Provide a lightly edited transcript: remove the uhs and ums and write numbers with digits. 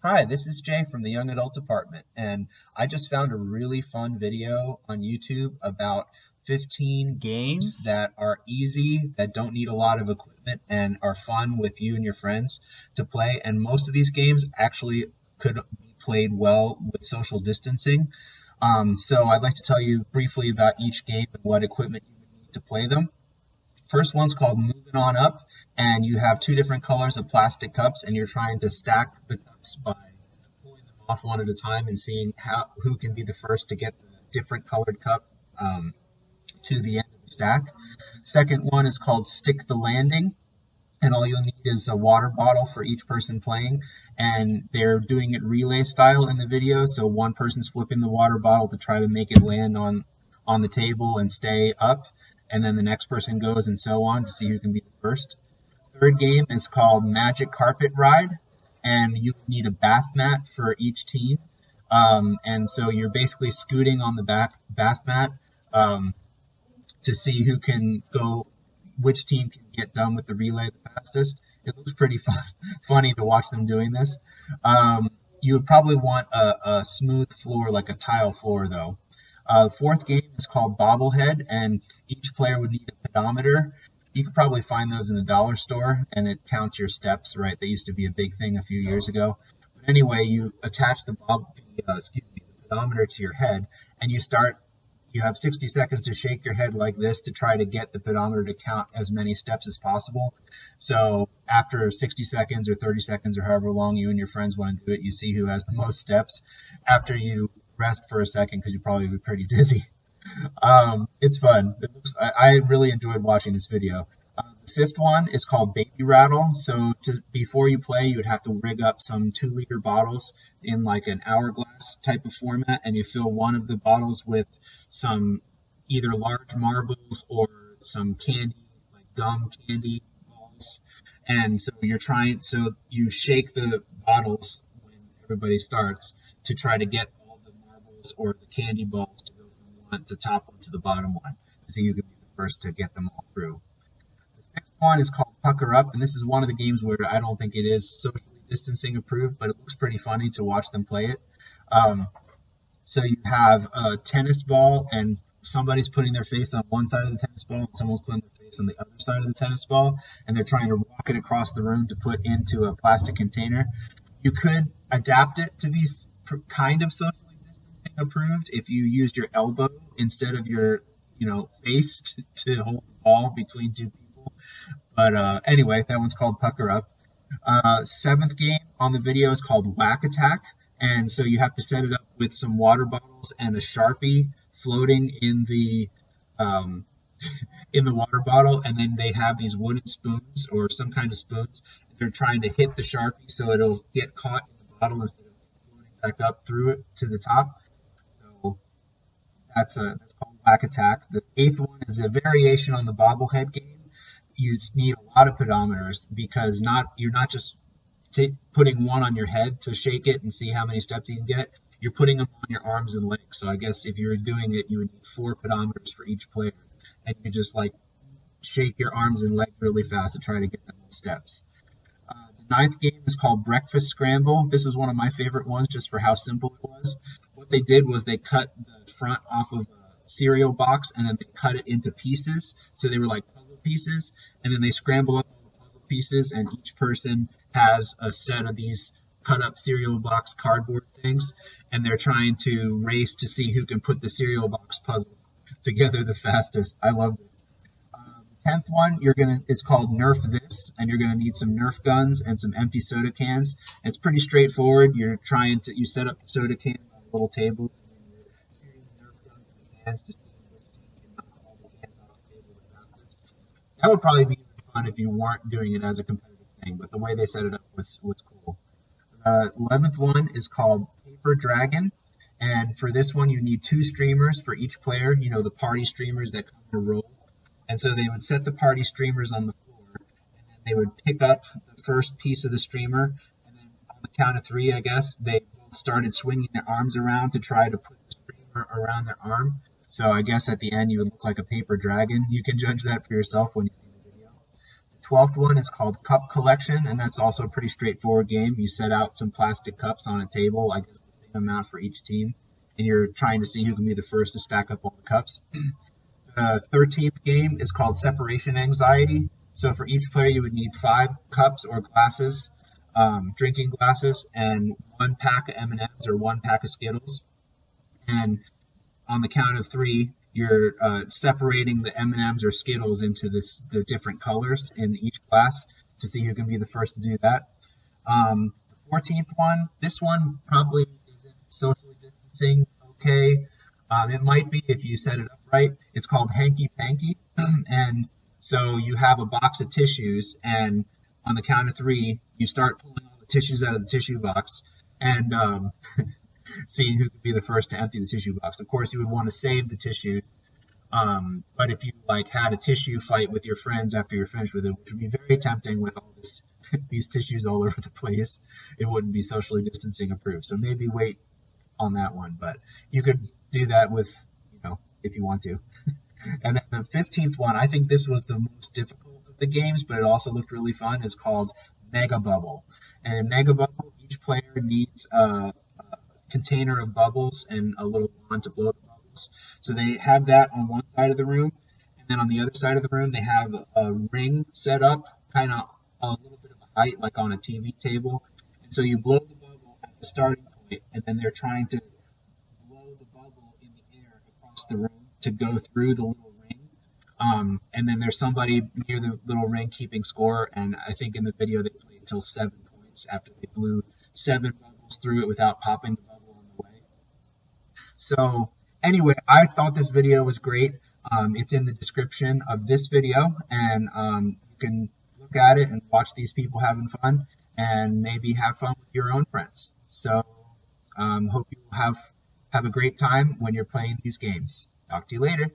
Hi, this is Jay from the Young Adult Department, and I just found a really fun video on YouTube about 15 games Games? that are easy, that don't need a lot of equipment, and are fun with you and your friends to play. And most of these games actually could be played well with social distancing. So I'd like to tell you briefly about each game and what equipment you would need to play them. First one's called Moving On Up, and you have two different colors of plastic cups, and you're trying to stack the cups by pulling them off one at a time and seeing who can be the first to get the different colored cup to the end of the stack. Second one is called Stick the Landing, and all you'll need is a water bottle for each person playing, and they're doing it relay style in the video, so one person's flipping the water bottle to try to make it land on the table and stay up, and then the next person goes and so on to see who can be the first. Third game is called Magic Carpet Ride, and you need a bath mat for each team. And so you're basically scooting on the bath mat um, to see who can go, which team can get done with the relay the fastest. It looks pretty funny to watch them doing this. You would probably want a smooth floor, like a tile floor, though. The fourth game is called Bobblehead, and each player would need a pedometer. You could probably find those in the dollar store, and it counts your steps, right? That used to be a big thing a few years ago. But anyway, you attach the pedometer to your head, and you have 60 seconds to shake your head like this to try to get the pedometer to count as many steps as possible. So after 60 seconds or 30 seconds or however long you and your friends want to do it, you see who has the most steps after you rest for a second because you probably be pretty dizzy. It's fun. I really enjoyed watching this video. The fifth one is called Baby Rattle. So before you play, you would have to rig up some 2-liter bottles in like an hourglass type of format, and you fill one of the bottles with some either large marbles or some candy, like gum candy balls. And so you shake the bottles when everybody starts to try to get all the marbles or the candy balls to go from the top one to the bottom one, so you can be the first to get them all through. The sixth one is called Pucker Up, and this is one of the games where I don't think it is socially distancing approved, but it looks pretty funny to watch them play it. So you have a tennis ball, and somebody's putting their face on one side of the tennis ball, and someone's putting their face on the other side of the tennis ball, and they're trying to walk it across the room to put into a plastic container. You could adapt it to be kind of socially distancing approved if you used your elbow instead of your face to hold the ball between two people. But anyway, that one's called Pucker Up. Seventh game on the video is called Whack Attack, and so you have to set it up with some water bottles and a Sharpie floating in the water bottle, and then they have these wooden spoons or some kind of spoons. They're trying to hit the Sharpie so it'll get caught in the bottle instead of floating back up through it to the top. So that's called Whack Attack. The eighth one is a variation on the bobblehead game. You need a lot of pedometers because you're not just putting one on your head to shake it and see how many steps you can get. You're putting them on your arms and legs. So I guess if you were doing it, you would need 4 pedometers for each player, and you just like shake your arms and legs really fast to try to get the most steps. The ninth game is called Breakfast Scramble. This was one of my favorite ones just for how simple it was. What they did was they cut the front off of a cereal box, and then they cut it into pieces. So they were like puzzle pieces, and then they scramble up all the puzzle pieces, and each person has a set of these cut up cereal box cardboard things, and they're trying to race to see who can put the cereal box puzzle together the fastest. I love it. 10th one is called Nerf This, and you're gonna need some Nerf guns and some empty soda cans. And it's pretty straightforward. You set up the soda cans on a little table, and then you're shooting the Nerf guns at the cans to see which team can knock all the cans off the table the fastest. That would probably be fun if you weren't doing it as a competitive thing, but the way they set it up was cool. The 11th one is called Paper Dragon, and for this one you need 2 streamers for each player. The party streamers that come in a roll. And so they would set the party streamers on the floor, and then they would pick up the first piece of the streamer, and then on the count of 3, I guess, they both started swinging their arms around to try to put the streamer around their arm. So I guess at the end you would look like a paper dragon. You can judge that for yourself when you see the video. 12th one is called Cup Collection, and that's also a pretty straightforward game. You set out some plastic cups on a table, I guess the same amount for each team, and you're trying to see who can be the first to stack up all the cups. The 13th game is called Separation Anxiety. So for each player, you would need 5 cups or glasses, drinking glasses, and 1 pack of M&Ms or 1 pack of Skittles. And on the count of 3, you're separating the M&Ms or Skittles into the different colors in each glass to see who can be the first to do that. The 14th one, this one probably isn't socially distancing okay. It might be if you set it up right. It's called Hanky Panky, and so you have a box of tissues, and on the count of 3, you start pulling all the tissues out of the tissue box, and seeing who could be the first to empty the tissue box. Of course, you would want to save the tissues, but if you had a tissue fight with your friends after you're finished with it, which would be very tempting with all these tissues all over the place, it wouldn't be socially distancing approved. So maybe wait on that one, but you could do that with, if you want to. And then the 15th one, I think this was the most difficult of the games, but it also looked really fun, is called Mega Bubble. And in Mega Bubble, each player needs a container of bubbles and a little wand to blow the bubbles. So they have that on one side of the room, and then on the other side of the room, they have a ring set up, kind of a little bit of a height, like on a TV table. And so you blow the bubble at the starting point, and then they're trying to blow the bubble in the air across the room to go through the little ring. And then there's somebody near the little ring keeping score, and I think in the video they played until 7 points after they blew 7 bubbles through it without popping the bubble on the way. So anyway, I thought this video was great. It's in the description of this video, and you can look at it and watch these people having fun and maybe have fun with your own friends. So hope you have a great time when you're playing these games. Talk to you later.